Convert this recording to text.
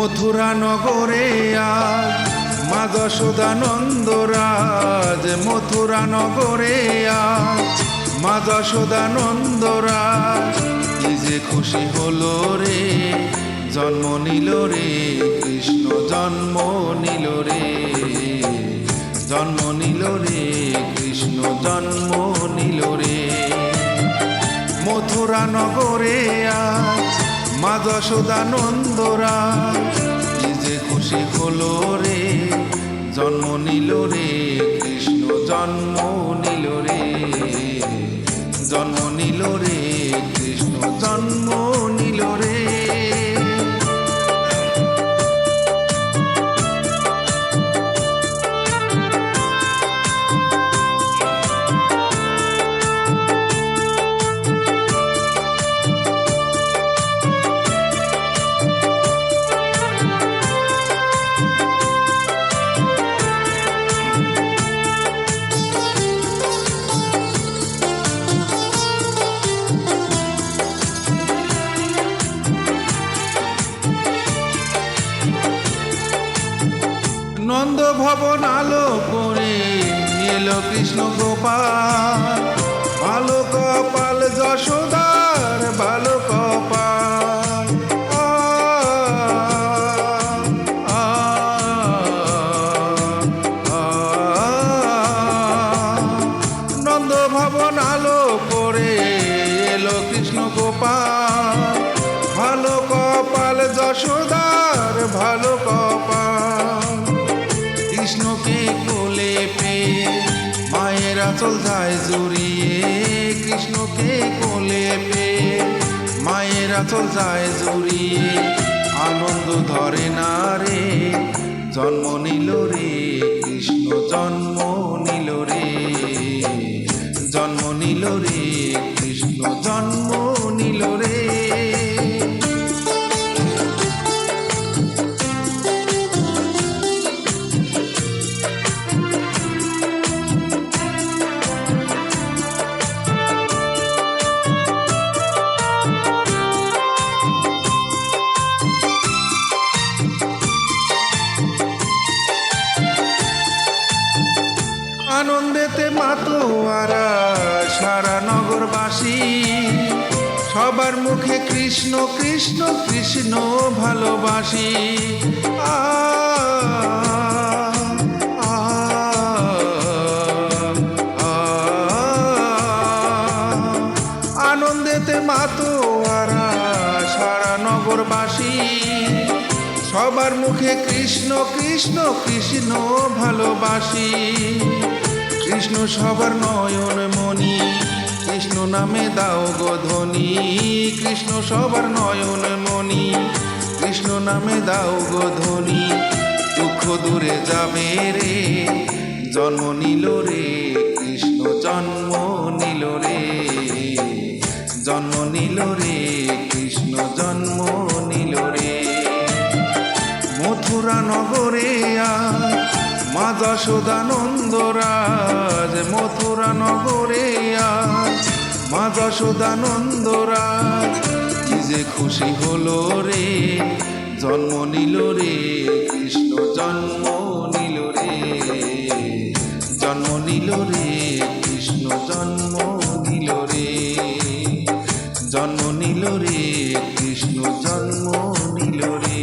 মথুরা নগরে আজ মা যশোদানন্দ রাজ। মথুরা নগরে আজ মা যশোদানন্দ রাজ। কি যে খুশি হলো রে, জন্ম নিল রে কৃষ্ণ, জন্ম নিল রে, জন্ম নিল রে কৃষ্ণ, জন্ম নিল রে। মথুরা নগরে আজ মা যশোদানন্দ রাজ। কি যে খুশি হলো রে, জন্ম নিল রে কৃষ্ণ, জন্ম নিল রে, জন্ম নিল রে কৃষ্ণ, জন্ম নিল রে। নন্দ ভবন আলো করে এলো কৃষ্ণ গোপাল। ভালো কপাল যশোদার, ভালো কপাল। নন্দ ভবন আলো করে এলো কৃষ্ণ গোপাল। ভালো কপাল যশোদার, ভালো কপাল। কৃষ্ণকে কোলে পেয়ে মায়ের আঁচল যায় জড়িয়ে। কৃষ্ণকে কোলে পেয়ে মায়ের আঁচল যায় জড়িয়ে। আনন্দ ধরে না রে, জন্ম নিল রে কৃষ্ণ, জন্ম নিল রে, জন্ম নিল রে কৃষ্ণ, জন্ম নিল রে। আনন্দেতে মাতোয়ারা সারা নগরবাসী। সবার মুখে কৃষ্ণ কৃষ্ণ কৃষ্ণ ভালোবাসি। আনন্দেতে মাতোয়ারা সারা নগরবাসী। সবার মুখে কৃষ্ণ কৃষ্ণ কৃষ্ণ ভালোবাসি। কৃষ্ণ সবার নয়ন মণি, কৃষ্ণ নামে দাও গো ধ্বনি। কৃষ্ণ সবার নয়ন মণি, কৃষ্ণ নামে দাও গো ধ্বনি। দুঃখ দূরে যাবে রে, জন্ম নিল রে কৃষ্ণ, জন্ম নিল রে, জন্ম নিল রে কৃষ্ণ, জন্ম নিল রে। মথুরা নগরে আজ মা যশোদানন্দ রাজ। মথুরা নগরে আজ মা যশোদানন্দ রাজ। কি যে খুশি হলো রে, জন্ম নিল রে কৃষ্ণ, জন্ম নিল রে, জন্ম নিল রে কৃষ্ণ, জন্ম নিল রে, জন্ম নিল রে কৃষ্ণ, জন্ম নিল রে।